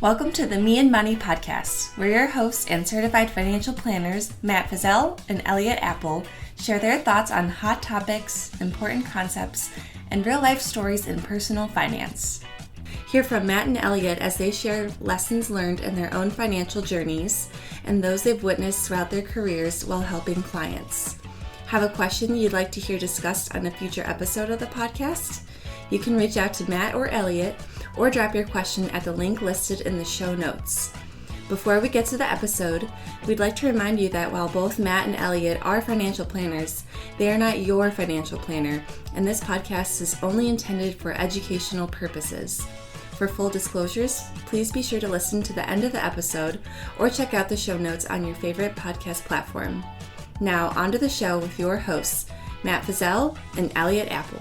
Welcome to the Me and Money podcast, where your hosts and certified financial planners, Matt Fizell and Elliott Appel, share their thoughts on hot topics, important concepts, and real-life stories in personal finance. Hear from Matt and Elliott as they share lessons learned in their own financial journeys and those they've witnessed throughout their careers while helping clients. Have a question you'd like to hear discussed on a future episode of the podcast? You can reach out to Matt or Elliott or drop your question at the link listed in the show notes. Before we get to the episode, we'd like to remind you that while both Matt and Elliott are financial planners, they are not your financial planner, and this podcast is only intended for educational purposes. For full disclosures, please be sure to listen to the end of the episode or check out the show notes on your favorite podcast platform. Now, on to the show with your hosts, Matt Fizell and Elliott Appel.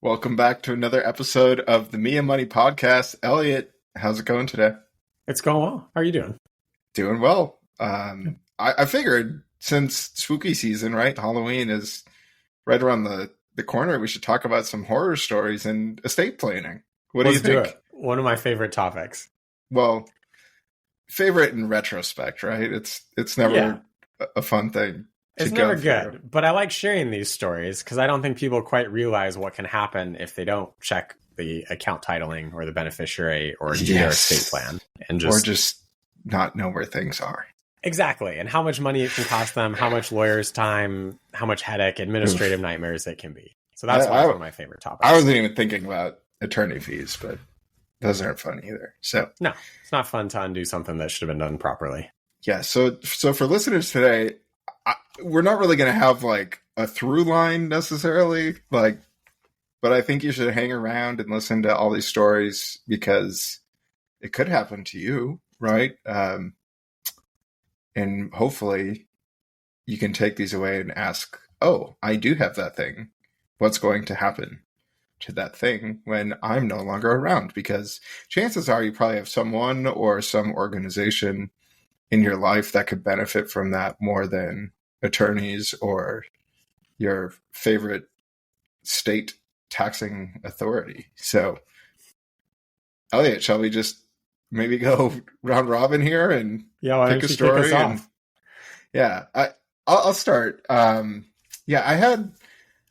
Welcome back to another episode of the Me and Money podcast. Elliott, how's it going today? It's going well. How are you doing? Doing well. I figured since spooky season, right? Halloween is right around the corner. We should talk about some horror stories and estate planning. What Let's do you think? Do it. One of my favorite topics. Well, favorite in retrospect, right? It's never a fun thing. It's never good, but I like sharing these stories because I don't think people quite realize what can happen if they don't check the account titling or the beneficiary or do their estate plan and just not know where things are. Exactly. And how much money it can cost them, how much lawyer's time, how much headache, administrative nightmares it can be. So that's one of my favorite topics. I wasn't even thinking about attorney fees, but those aren't fun either. So no, it's not fun to undo something that should have been done properly. Yeah. So for listeners today, we're not really going to have like a through line necessarily, but I think you should hang around and listen to all these stories because it could happen to you, right? And hopefully you can take these away and ask, oh, I do have that thing. What's going to happen to that thing when I'm no longer around? Because chances are you probably have someone or some organization in your life that could benefit from that more than attorneys or your favorite state taxing authority. So, Elliott, shall we just maybe go round robin here and pick a story? I'll start. I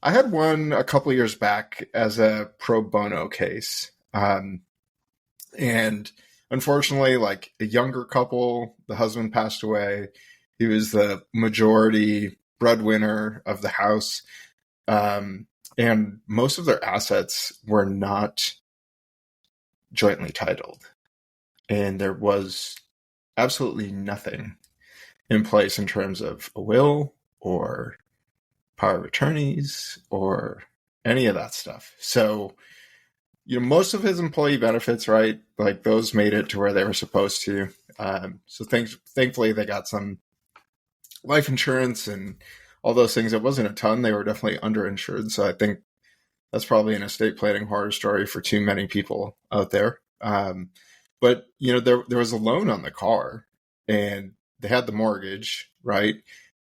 had one a couple years back as a pro bono case, and unfortunately, like a younger couple, the husband passed away. He was the majority breadwinner of the house, and most of their assets were not jointly titled. And there was absolutely nothing in place in terms of a will or power of attorneys or any of that stuff. So, most of his employee benefits, right, like those made it to where they were supposed to. So thankfully they got some life insurance and all those things. It wasn't a ton. They were definitely underinsured. So I think that's probably an estate planning horror story for too many people out there. But, there was a loan on the car and they had the mortgage, right?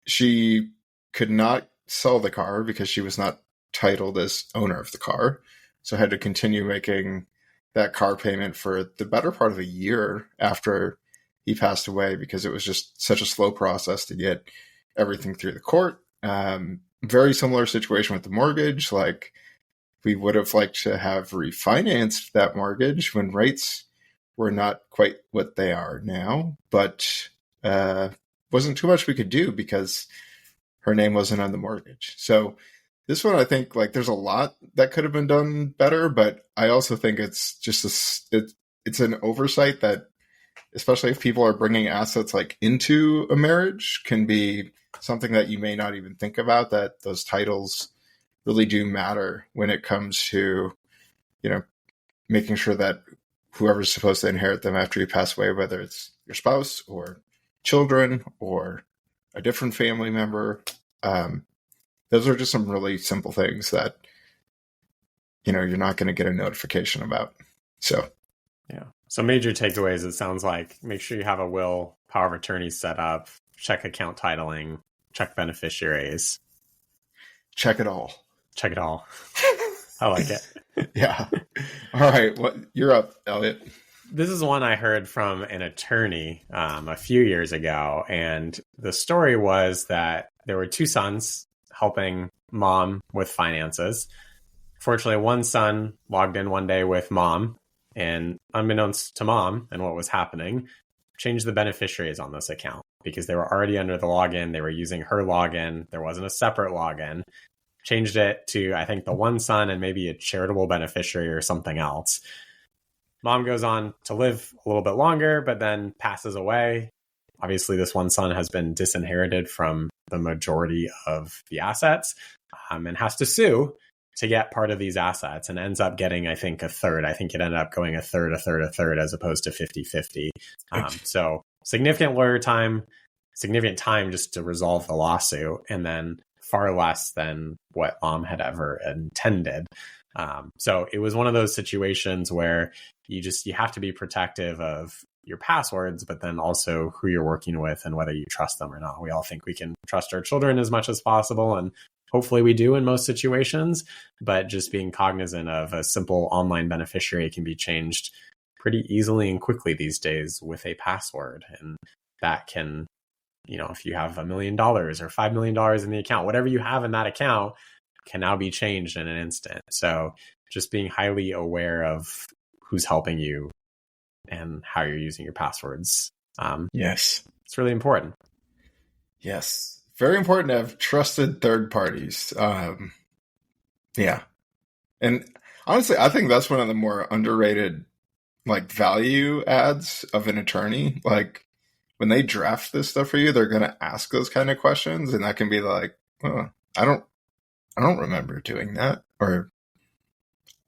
She could not sell the car because she was not titled as owner of the car. So I had to continue making that car payment for the better part of a year after he passed away because it was just such a slow process to get everything through the court. Very similar situation with the mortgage. Like we would have liked to have refinanced that mortgage when rates were not quite what they are now, but wasn't too much we could do because her name wasn't on the mortgage. So this one, I think like there's a lot that could have been done better, but I also think it's just it's an oversight that, especially if people are bringing assets like into a marriage, can be something that you may not even think about, that those titles really do matter when it comes to, making sure that whoever's supposed to inherit them after you pass away, whether it's your spouse or children or a different family member, those are just some really simple things that, you're not going to get a notification about. So, yeah. So major takeaways, it sounds like make sure you have a will, power of attorney set up, check account titling, check beneficiaries. Check it all. Check it all. I like it. Yeah. All right, what you're up, Elliot. This is one I heard from an attorney a few years ago. And the story was that there were two sons helping mom with finances. Fortunately, one son logged in one day with mom, and unbeknownst to mom and what was happening, changed the beneficiaries on this account because they were already under the login. They were using her login. There wasn't a separate login. Changed it to, I think, the one son and maybe a charitable beneficiary or something else. Mom goes on to live a little bit longer, but then passes away. Obviously, this one son has been disinherited from the majority of the assets and has to sue to get part of these assets and ends up getting, I think, a third. I think it ended up going a third as opposed to 50-50. So significant lawyer time, significant time just to resolve the lawsuit, and then far less than what mom had ever intended. So it was one of those situations where you have to be protective of your passwords, but then also who you're working with and whether you trust them or not. We all think we can trust our children as much as possible, and hopefully we do in most situations, but just being cognizant of a simple online beneficiary can be changed pretty easily and quickly these days with a password. And that can, if you have $1 million or $5 million in the account, whatever you have in that account can now be changed in an instant. So just being highly aware of who's helping you and how you're using your passwords. Yes. It's really important. Yes. Very important to have trusted third parties. Yeah. And honestly, I think that's one of the more underrated value adds of an attorney. Like when they draft this stuff for you, they're going to ask those kind of questions, and that can be like, oh, I don't remember doing that, or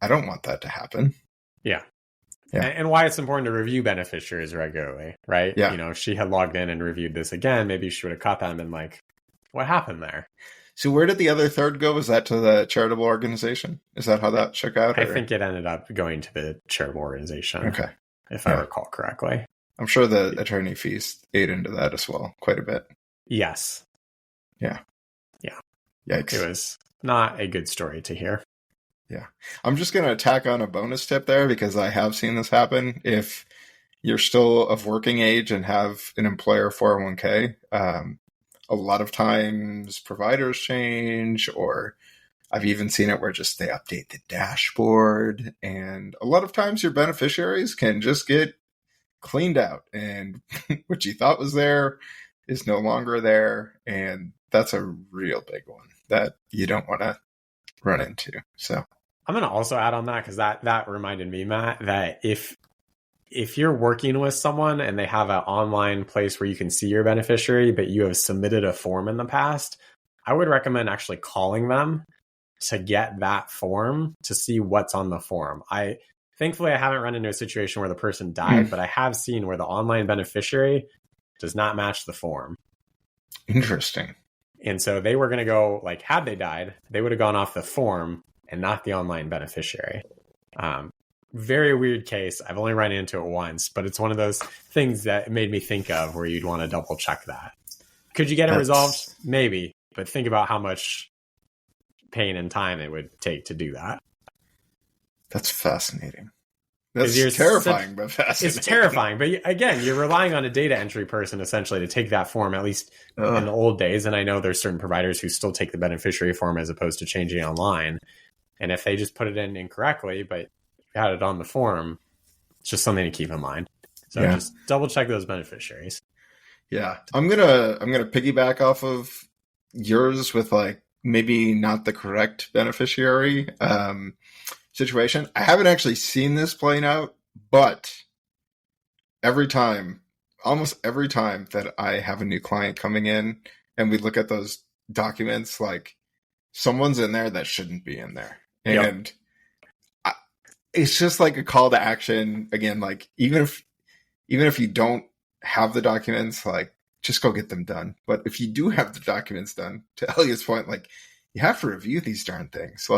I don't want that to happen. Yeah. Yeah. And why it's important to review beneficiaries regularly, right? Yeah. If she had logged in and reviewed this again, maybe she would have caught that and been like, what happened there? So where did the other third go? Was that to the charitable organization? Is that how that shook out? I think it ended up going to the charitable organization. Okay. If I recall correctly. I'm sure the attorney fees ate into that as well, quite a bit. Yes. Yeah. Yeah. Yikes. It was not a good story to hear. Yeah. I'm just going to tack on a bonus tip there because I have seen this happen. If you're still of working age and have an employer 401k, a lot of times providers change, or I've even seen it where just they update the dashboard, and a lot of times your beneficiaries can just get cleaned out, and what you thought was there is no longer there. And that's a real big one that you don't want to run into. So I'm going to also add on that because that reminded me, Matt, that if you're working with someone and they have an online place where you can see your beneficiary, but you have submitted a form in the past, I would recommend actually calling them to get that form to see what's on the form. Thankfully, I haven't run into a situation where the person died, but I have seen where the online beneficiary does not match the form. Interesting. And so they were going to go, had they died, they would have gone off the form and not the online beneficiary. Very weird case. I've only run into it once, but it's one of those things that made me think of where you'd want to double check that. Could you get it resolved? Maybe, but think about how much pain and time it would take to do that. That's fascinating. That's terrifying, but fascinating. It's terrifying, but again, you're relying on a data entry person essentially to take that form, at least in the old days. And I know there's certain providers who still take the beneficiary form as opposed to changing online. And if they just put it in incorrectly, but had it on the form, it's just something to keep in mind. So just double check those beneficiaries. Yeah. I'm gonna piggyback off of yours with maybe not the correct beneficiary situation. I haven't actually seen this playing out, but almost every time that I have a new client coming in and we look at those documents, someone's in there that shouldn't be in there. And it's just a call to action. Again, even if you don't have the documents, just go get them done. But if you do have the documents done, to Elliott's point, you have to review these darn things.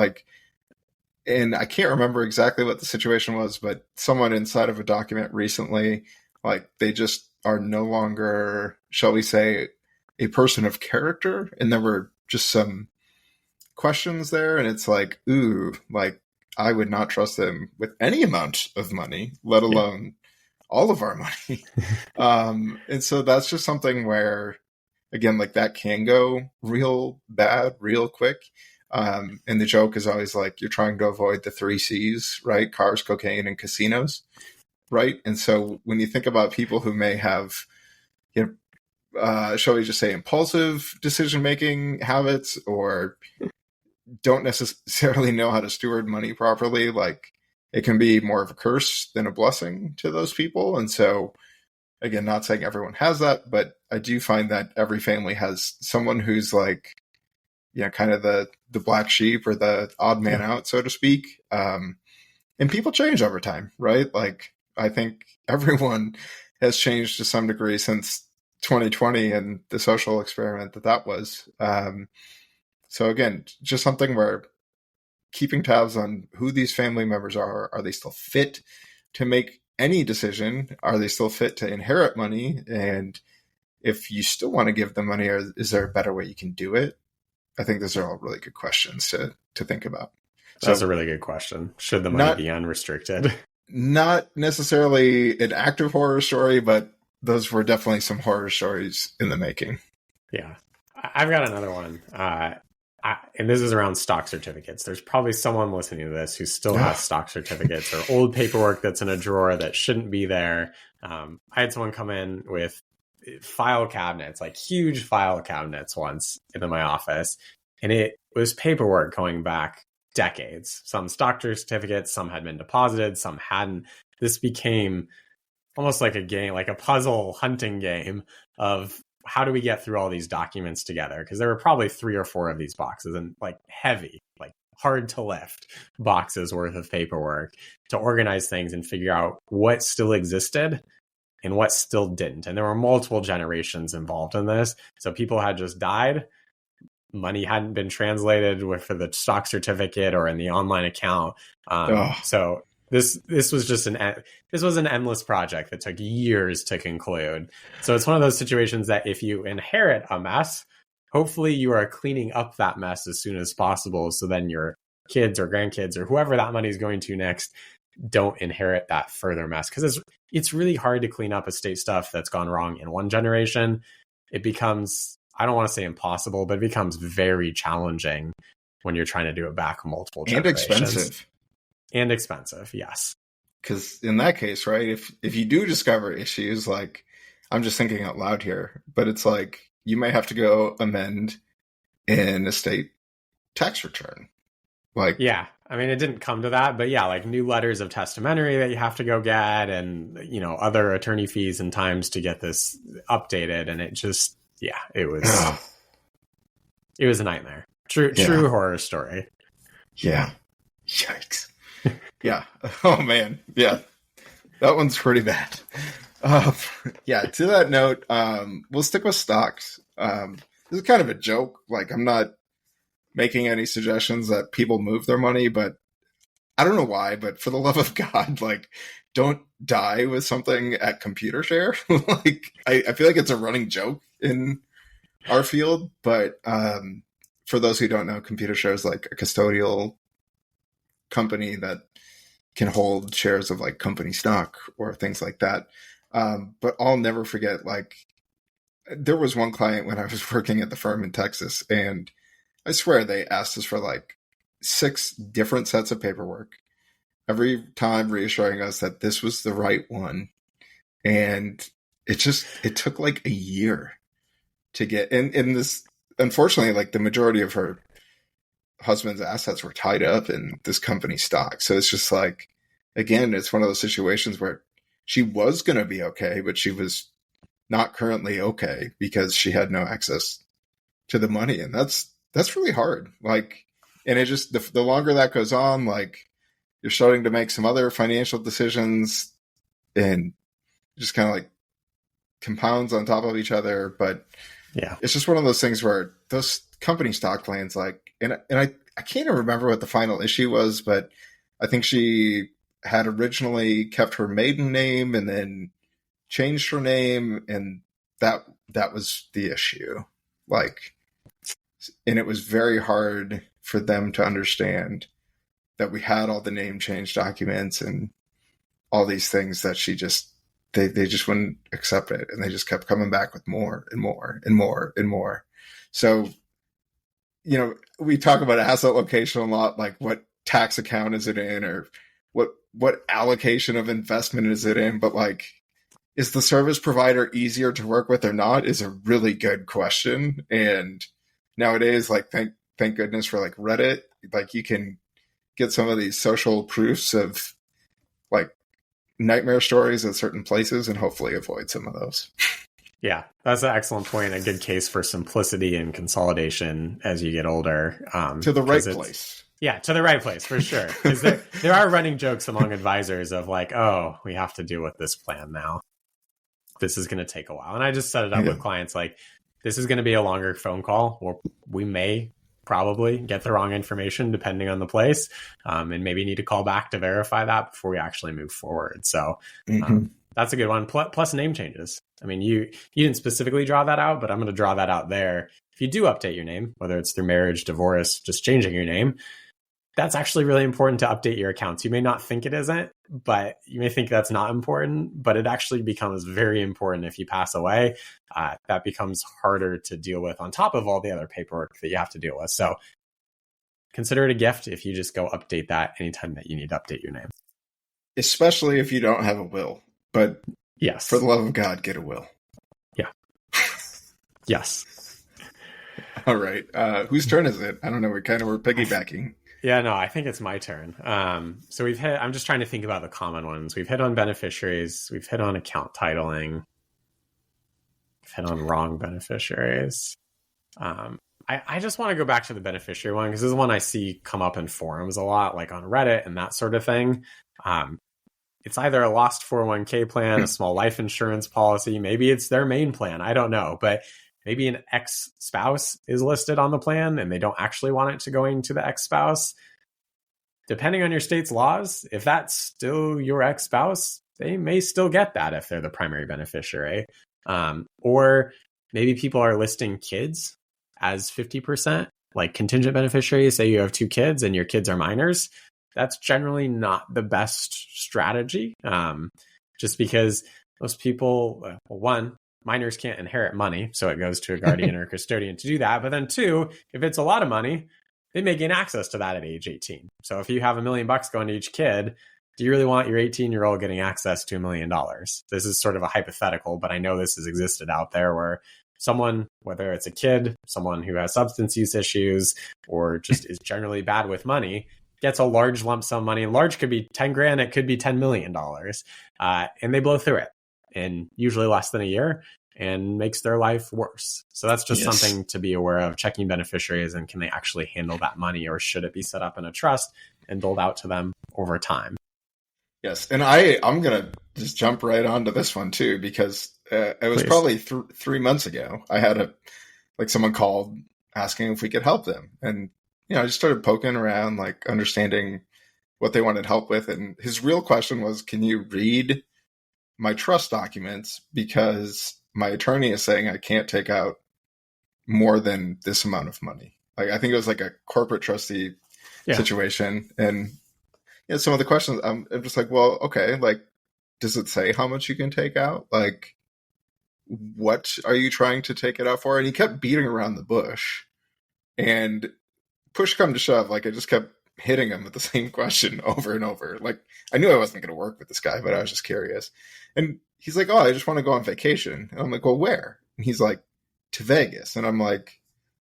And I can't remember exactly what the situation was, but someone inside of a document recently, they just are no longer, shall we say, a person of character. And there were just some questions there. And it's ooh, I would not trust them with any amount of money, let alone all of our money. And so that's just something where, again, like that can go real bad, real quick. And the joke is always like, you're trying to avoid the 3 Cs, right? Cars, cocaine, and casinos, right? And so when you think about people who may have, shall we just say, impulsive decision-making habits, or don't necessarily know how to steward money properly, like it can be more of a curse than a blessing to those people. And so, again, not saying everyone has that, but I do find that every family has someone who's like, kind of the black sheep or the odd man out, so to speak. And people change over time, right? Like, I think everyone has changed to some degree since 2020 and the social experiment that was. So again, just something where keeping tabs on who these family members are they still fit to make any decision? Are they still fit to inherit money? And if you still want to give them money, is there a better way you can do it? I think those are all really good questions to think about. That's a really good question. Should the money be unrestricted? Not necessarily an active horror story, but those were definitely some horror stories in the making. Yeah. I've got another one. And this is around stock certificates. There's probably someone listening to this who still has stock certificates or old paperwork that's in a drawer that shouldn't be there. I had someone come in with file cabinets, like huge file cabinets once into my office. And it was paperwork going back decades. Some stock certificates, some had been deposited, some hadn't. This became almost like a game, like a puzzle hunting game of how do we get through all these documents together? Because there were probably 3 or 4 of these boxes, and like heavy, like hard to lift boxes worth of paperwork to organize things and figure out what still existed and what still didn't. And there were multiple generations involved in this. So people had just died. Money hadn't been translated for the stock certificate or in the online account. So this was just an endless project that took years to conclude. So it's one of those situations that if you inherit a mess, hopefully you are cleaning up that mess as soon as possible. So then your kids or grandkids or whoever that money is going to next don't inherit that further mess. Because it's really hard to clean up estate stuff that's gone wrong in one generation. It becomes, I don't want to say impossible, but it becomes very challenging when you're trying to do it back multiple generations. And expensive, yes. Because in that case, right, if you do discover issues, like, I'm just thinking out loud here, but it's like you may have to go amend an estate tax return. Like, yeah, I mean, it didn't come to that, but yeah, like new letters of testamentary that you have to go get, and other attorney fees and times to get this updated, and it just, it was a nightmare. True horror story. Yeah. Yikes. Yeah. Oh man. Yeah. That one's pretty bad. To that note, we'll stick with stocks. This is kind of a joke. Like, I'm not making any suggestions that people move their money, but I don't know why, but for the love of God, like, don't die with something at ComputerShare. Like, I feel like it's a running joke in our field, but for those who don't know, ComputerShare is like a custodial company that can hold shares of like company stock or things like that. But I'll never forget, like, there was one client when I was working at the firm in Texas, and I swear they asked us for like 6 different sets of paperwork, every time reassuring us that this was the right one. And it took like a year to get in this. Unfortunately, like, the majority of her husband's assets were tied up in this company stock. So it's just like, again, it's one of those situations where she was going to be okay, but she was not currently okay because she had no access to the money. And that's really hard. Like, and it just, the longer that goes on, like, you're starting to make some other financial decisions, and just kind of like compounds on top of each other. But it's just one of those things where those company stock plans, like, and I can't even remember what the final issue was, but I think she had originally kept her maiden name and then changed her name, and that was the issue. Like, and it was very hard for them to understand that we had all the name change documents and all these things that they just wouldn't accept it. And they just kept coming back with more and more and more and more. So, we talk about asset location a lot, like what tax account is it in, or what allocation of investment is it in? But like, is the service provider easier to work with or not is a really good question. And nowadays, like, thank goodness for like Reddit, like you can get some of these social proofs of like nightmare stories at certain places and hopefully avoid some of those. Yeah, that's an excellent point. A good case for simplicity and consolidation as you get older. To the right place. Yeah, to the right place for sure. Because there are running jokes among advisors of like, oh, we have to deal with this plan now. This is going to take a while. And I just set it up with clients like, this is going to be a longer phone call, or we may probably get the wrong information depending on the place, and maybe need to call back to verify that before we actually move forward. So that's a good one. Plus name changes. I mean, you didn't specifically draw that out, but I'm going to draw that out there. If you do update your name, whether it's through marriage, divorce, just changing your name, that's actually really important to update your accounts. You may not think it isn't, but you may think that's not important, but it actually becomes very important if you pass away. That becomes harder to deal with on top of all the other paperwork that you have to deal with. So consider it a gift if you just go update that anytime that you need to update your name. Especially if you don't have a will. But yes, for the love of God, get a will. Yeah. Yes. All right. Whose turn is it? I don't know. We're piggybacking. Yeah, no, I think it's my turn. So I'm just trying to think about the common ones. We've hit on beneficiaries. We've hit on account titling. We've hit on wrong beneficiaries. I just want to go back to the beneficiary one because this is one I see come up in forums a lot, like on Reddit and that sort of thing. It's either a lost 401k plan, a small life insurance policy. Maybe it's their main plan. I don't know. But maybe an ex-spouse is listed on the plan and they don't actually want it to go into the ex-spouse. Depending on your state's laws, if that's still your ex-spouse, they may still get that if they're the primary beneficiary. Or maybe people are listing kids as 50%, like contingent beneficiaries. Say you have 2 kids and your kids are minors. That's generally not the best strategy, just because most people, minors can't inherit money, so it goes to a guardian or a custodian to do that. But then 2, if it's a lot of money, they may gain access to that at age 18. So if you have $1 million going to each kid, do you really want your 18-year-old getting access to $1 million? This is sort of a hypothetical, but I know this has existed out there where someone, whether it's a kid, someone who has substance use issues, or just is generally bad with money, gets a large lump sum money. Large could be 10 grand, it could be $10 million. And they blow through it in usually less than a year and makes their life worse. So that's just something to be aware of, checking beneficiaries and can they actually handle that money, or should it be set up in a trust and doled out to them over time? Yes. And I'm going to just jump right onto this one too, because it was probably 3 months ago. I had someone called asking if we could help them. And, I just started poking around, like understanding what they wanted help with. And his real question was, can you read my trust documents? Because my attorney is saying I can't take out more than this amount of money. Like, I think it was like a corporate trustee situation. And some of the questions, I'm just like, well, okay, like, does it say how much you can take out? Like, what are you trying to take it out for? And he kept beating around the bush. And push come to shove, like, I just kept hitting him with the same question over and over. Like, I knew I wasn't going to work with this guy, but I was just curious. And he's like, oh, I just want to go on vacation. And I'm like, well, where? And he's like, to Vegas. And I'm like,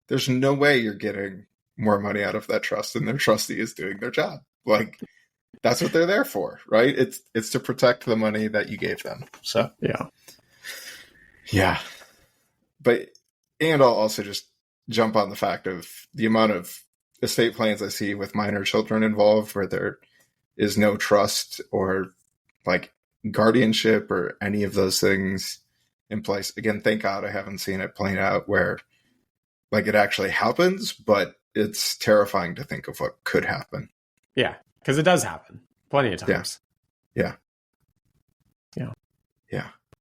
there's no way you're getting more money out of that trust than their trustee is doing their job. Like, that's what they're there for, right? It's to protect the money that you gave them. So, yeah. But, and I'll also just jump on the fact of the amount of estate plans I see with minor children involved where there is no trust or like guardianship or any of those things in place. Again, thank God I haven't seen it playing out where like it actually happens, but it's terrifying to think of what could happen. Yeah, because it does happen plenty of times. Yeah.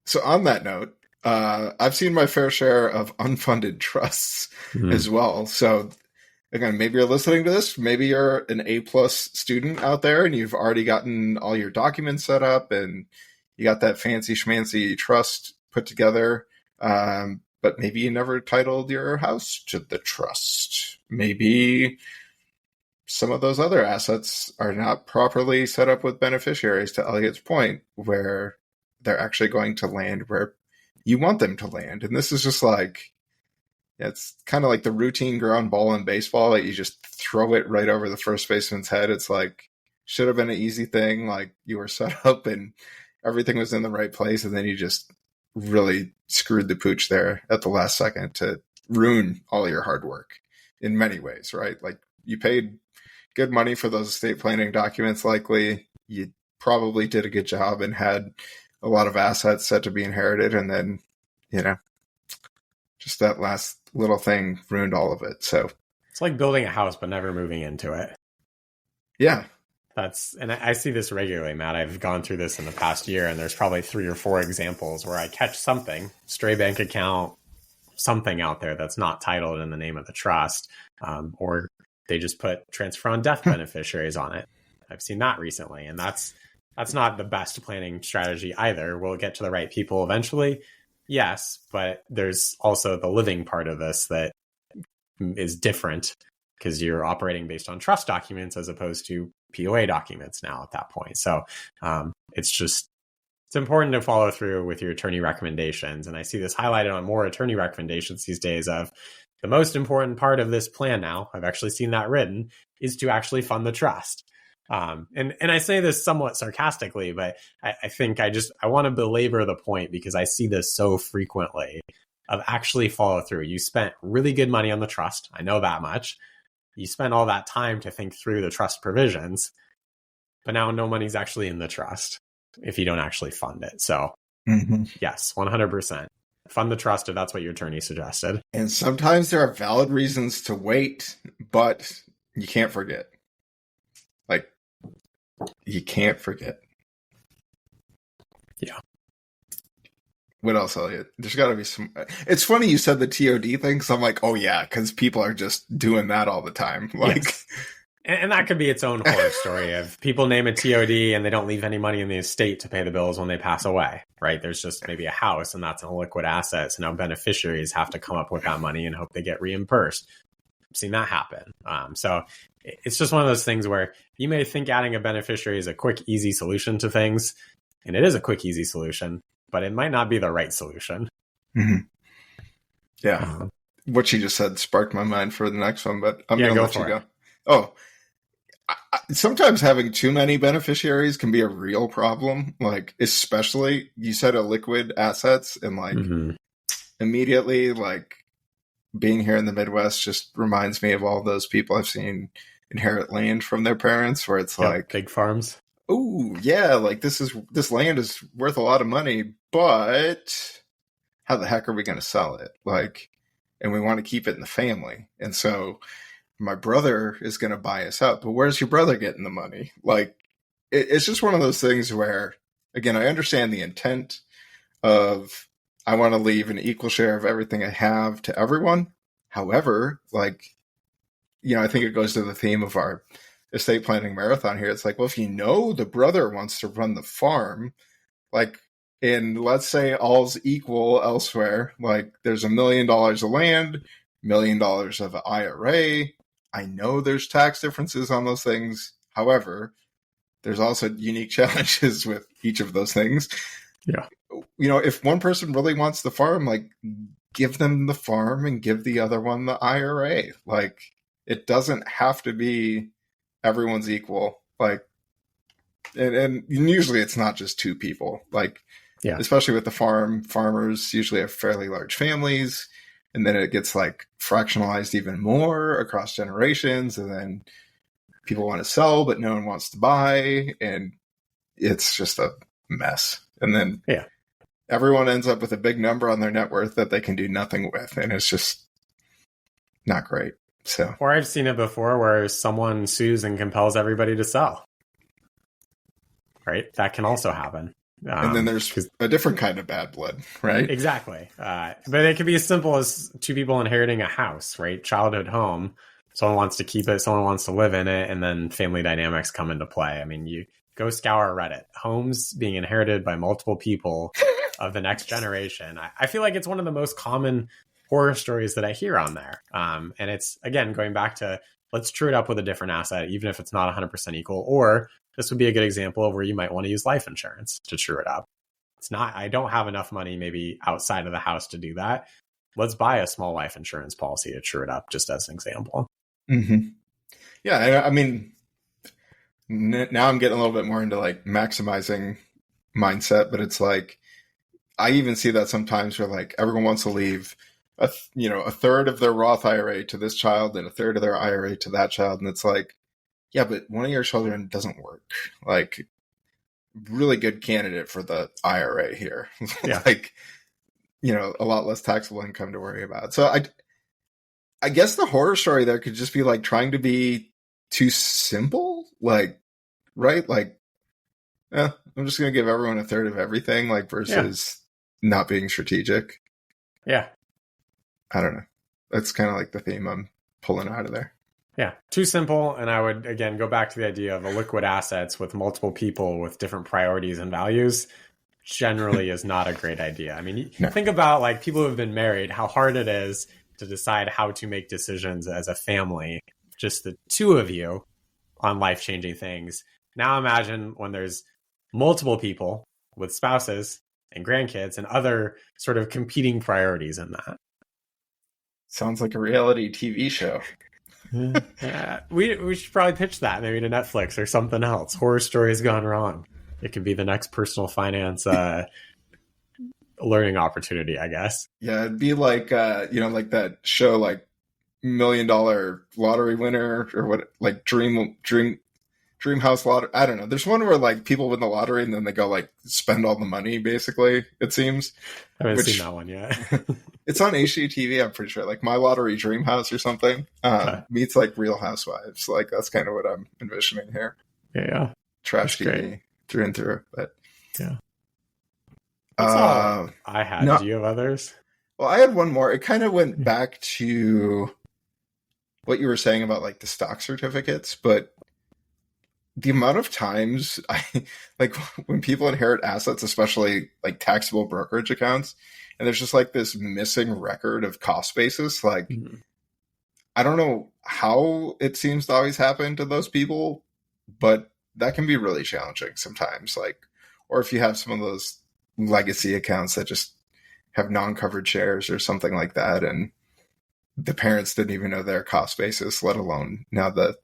So on that note, I've seen my fair share of unfunded trusts as well. So again, maybe you're listening to this, maybe you're an A-plus student out there and you've already gotten all your documents set up and you got that fancy schmancy trust put together. But maybe you never titled your house to the trust. Maybe some of those other assets are not properly set up with beneficiaries, to Elliott's point, where they're actually going to land where you want them to land. And this is just like, it's kind of like the routine ground ball in baseball. Like you just throw it right over the first baseman's head. It's like, should have been an easy thing. Like you were set up and everything was in the right place. And then you just really screwed the pooch there at the last second to ruin all your hard work in many ways, right? Like you paid good money for those estate planning documents. Likely you probably did a good job and had a lot of assets set to be inherited. And then, just that last little thing ruined all of it. So it's like building a house, but never moving into it. Yeah. And I see this regularly, Matt. I've gone through this in the past year, and there's probably 3 or 4 examples where I catch something, stray bank account, something out there that's not titled in the name of the trust, or they just put transfer on death beneficiaries on it. I've seen that recently, and that's not the best planning strategy either. We'll get to the right people eventually, yes, but there's also the living part of this that is different because you're operating based on trust documents as opposed to POA documents now at that point. So it's important to follow through with your attorney recommendations. And I see this highlighted on more attorney recommendations these days of the most important part of this plan now, I've actually seen that written, is to actually fund the trust. And I say this somewhat sarcastically, but I think I want to belabor the point because I see this so frequently of actually follow through. You spent really good money on the trust. I know that much. You spent all that time to think through the trust provisions, but now no money's actually in the trust if you don't actually fund it. So yes, 100%. Fund the trust if that's what your attorney suggested. And sometimes there are valid reasons to wait, but you can't forget. Like, you can't forget. Yeah. What else, Elliott? There's got to be some... It's funny you said the TOD thing, because I'm like, oh yeah, because people are just doing that all the time. Like, yes. And that could be its own horror story of people name a TOD and they don't leave any money in the estate to pay the bills when they pass away, right? There's just maybe a house and that's an illiquid asset. So now beneficiaries have to come up with that money and hope they get reimbursed. I've seen that happen. So it's just one of those things where you may think adding a beneficiary is a quick, easy solution to things. And it is a quick, easy solution, but it might not be the right solution. Mm-hmm. Yeah. What you just said sparked my mind for the next one, but I'm going to let you go. Oh, sometimes having too many beneficiaries can be a real problem. Like, especially you said liquid assets and like immediately like being here in the Midwest just reminds me of all those people I've seen inherit land from their parents where it's like big farms. Oh yeah. Like this land is worth a lot of money, but how the heck are we going to sell it? Like, and we want to keep it in the family. And so my brother is going to buy us out, but where's your brother getting the money? Like, it's just one of those things where, again, I understand the intent of I want to leave an equal share of everything I have to everyone. However, like, I think it goes to the theme of our estate planning marathon here. It's like, well, if the brother wants to run the farm, like, and let's say all's equal elsewhere, like there's $1 million of land, $1 million of an IRA. I know there's tax differences on those things. However, there's also unique challenges with each of those things. Yeah. If one person really wants the farm, like give them the farm and give the other one the IRA. Like it doesn't have to be everyone's equal. Like, and usually it's not just two people. Like, yeah, especially with the farmers usually have fairly large families. And then it gets like fractionalized even more across generations. And then people want to sell, but no one wants to buy. And it's just a mess. And then everyone ends up with a big number on their net worth that they can do nothing with. And it's just not great. So, or I've seen it before where someone sues and compels everybody to sell. Right? That can also happen. And then there's a different kind of bad blood, right? Exactly. But it can be as simple as two people inheriting a house, right? Childhood home Someone wants to keep it, someone wants to live in it, and then family dynamics come into play. I mean, you go scour Reddit. Homes being inherited by multiple people of the next generation. I feel like it's one of the most common horror stories that I hear on there. And it's, again, going back to let's true it up with a different asset, even if it's not 100% equal. Or this would be a good example of where you might want to use life insurance to true it up. It's not, I don't have enough money maybe outside of the house to do that. Let's buy a small life insurance policy to true it up, just as an example. Mm-hmm. Yeah, I mean, now I'm getting a little bit more into like maximizing mindset, but it's like, I even see that sometimes where like everyone wants to leave a third of their Roth IRA to this child and a third of their IRA to that child. And it's like, yeah, but one of your children doesn't work. Like, really good candidate for the IRA here. Yeah. Like, a lot less taxable income to worry about. So I guess the horror story there could just be like trying to be too simple. Like, right? Like, I'm just going to give everyone a third of everything, like, versus not being strategic. Yeah. I don't know. That's kind of like the theme I'm pulling out of there. Yeah. Too simple. And I would, again, go back to the idea of a liquid assets with multiple people with different priorities and values generally is not a great idea. I mean, think about like people who have been married, how hard it is to decide how to make decisions as a family, just the two of you on life-changing things. Now imagine when there's multiple people with spouses and grandkids and other sort of competing priorities in that. Sounds like a reality TV show. Yeah, we should probably pitch that maybe to Netflix or something else. Horror stories gone wrong. It could be the next personal finance learning opportunity, I guess. Yeah, it'd be like like that show, like $1 Million Lottery Winner or what, like Dream House Lottery. I don't know. There's one where like people win the lottery and then they go like spend all the money. Basically, it seems. I haven't seen that one yet. It's on HGTV, I'm pretty sure. Like My Lottery Dream House or something. Meets like Real Housewives. Like that's kind of what I'm envisioning here. Yeah. Trash That's TV great. Through and through. But yeah. That's all I had. No, do you have others? Well, I had one more. It kind of went back to what you were saying about like the stock certificates, but the amount of times like when people inherit assets, especially like taxable brokerage accounts, and there's just like this missing record of cost basis. Like, I don't know how it seems to always happen to those people, but that can be really challenging sometimes. Like, or if you have some of those legacy accounts that just have non-covered shares or something like that, and the parents didn't even know their cost basis, let alone now that,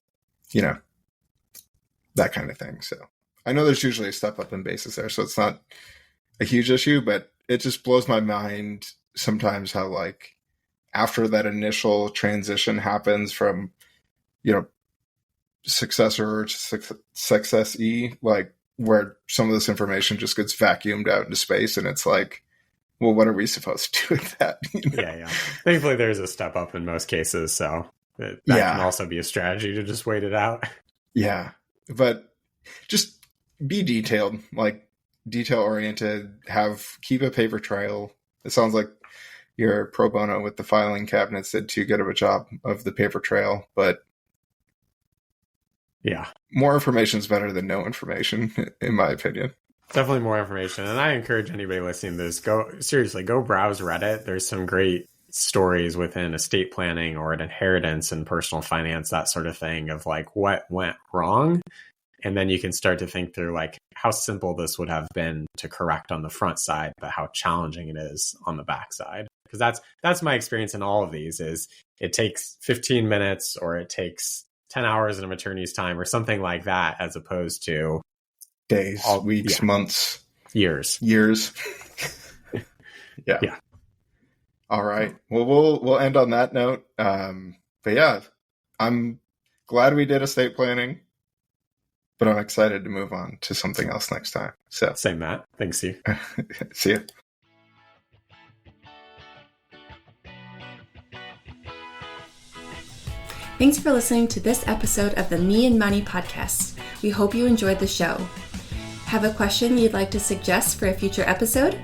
that kind of thing. So I know there's usually a step up in basis there, so it's not a huge issue, but it just blows my mind sometimes how like after that initial transition happens from, successor to successee, like where some of this information just gets vacuumed out into space, and it's like, well, what are we supposed to do with that? Yeah. Thankfully, there's a step up in most cases, so that can also be a strategy to just wait it out. Yeah, but just be detailed, like detail oriented. Keep a paper trail. It sounds like your pro bono with the filing cabinets did too good of a job of the paper trail, but yeah, more information is better than no information, in my opinion. Definitely more information. And I encourage anybody listening to this, go browse Reddit. There's some great stories within estate planning or an inheritance and personal finance, that sort of thing, of like what went wrong. And then you can start to think through like how simple this would have been to correct on the front side, but how challenging it is on the back side. Because that's my experience in all of these is it takes 15 minutes or it takes 10 hours in an attorney's time or something like that, as opposed to days, weeks, months, years. Yeah. All right. Well, we'll end on that note. But yeah, I'm glad we did estate planning, but I'm excited to move on to something else next time. So same, Matt. Thanks, Steve. See you. Thanks for listening to this episode of the Me and Money podcast. We hope you enjoyed the show. Have a question you'd like to suggest for a future episode?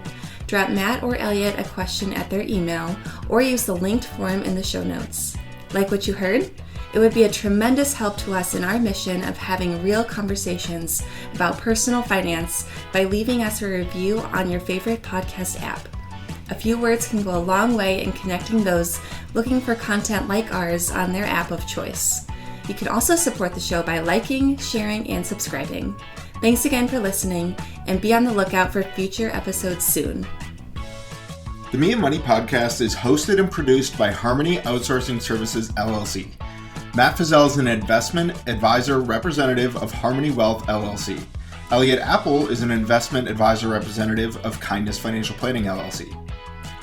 Drop Matt or Elliott a question at their email or use the linked form in the show notes. Like what you heard? It would be a tremendous help to us in our mission of having real conversations about personal finance by leaving us a review on your favorite podcast app. A few words can go a long way in connecting those looking for content like ours on their app of choice. You can also support the show by liking, sharing, and subscribing. Thanks again for listening, and be on the lookout for future episodes soon. The Me and Money podcast is hosted and produced by Harmony Outsourcing Services LLC. Matt Fizell is an investment advisor representative of Harmony Wealth L.L.C. Elliott Appel is an investment advisor representative of Kindness Financial Planning LLC.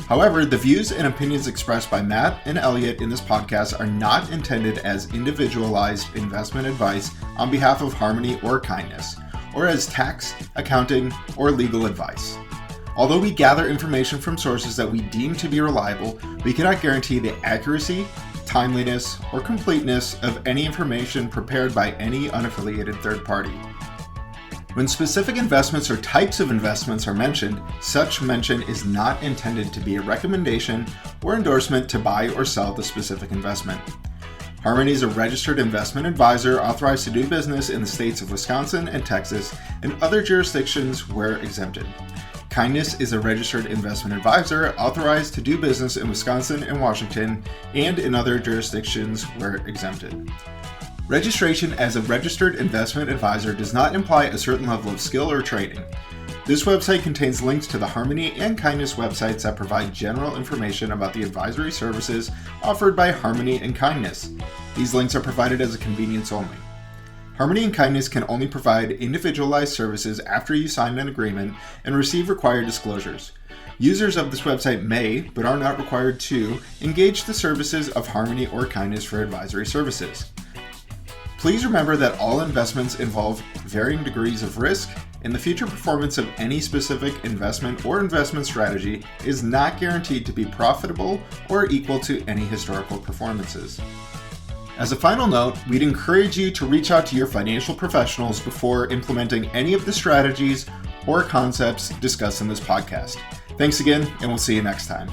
However, the views and opinions expressed by Matt and Elliott in this podcast are not intended as individualized investment advice on behalf of Harmony or Kindness, or as tax, accounting, or legal advice. Although we gather information from sources that we deem to be reliable, we cannot guarantee the accuracy, timeliness, or completeness of any information prepared by any unaffiliated third party. When specific investments or types of investments are mentioned, such mention is not intended to be a recommendation or endorsement to buy or sell the specific investment. Harmony is a registered investment advisor authorized to do business in the states of Wisconsin and Texas and other jurisdictions where exempted. Kindness is a registered investment advisor authorized to do business in Wisconsin and Washington and in other jurisdictions where exempted. Registration as a registered investment advisor does not imply a certain level of skill or training. This website contains links to the Harmony and Kindness websites that provide general information about the advisory services offered by Harmony and Kindness. These links are provided as a convenience only. Harmony and Kindness can only provide individualized services after you sign an agreement and receive required disclosures. Users of this website may, but are not required to, engage the services of Harmony or Kindness for advisory services. Please remember that all investments involve varying degrees of risk, and the future performance of any specific investment or investment strategy is not guaranteed to be profitable or equal to any historical performances. As a final note, we'd encourage you to reach out to your financial professionals before implementing any of the strategies or concepts discussed in this podcast. Thanks again, and we'll see you next time.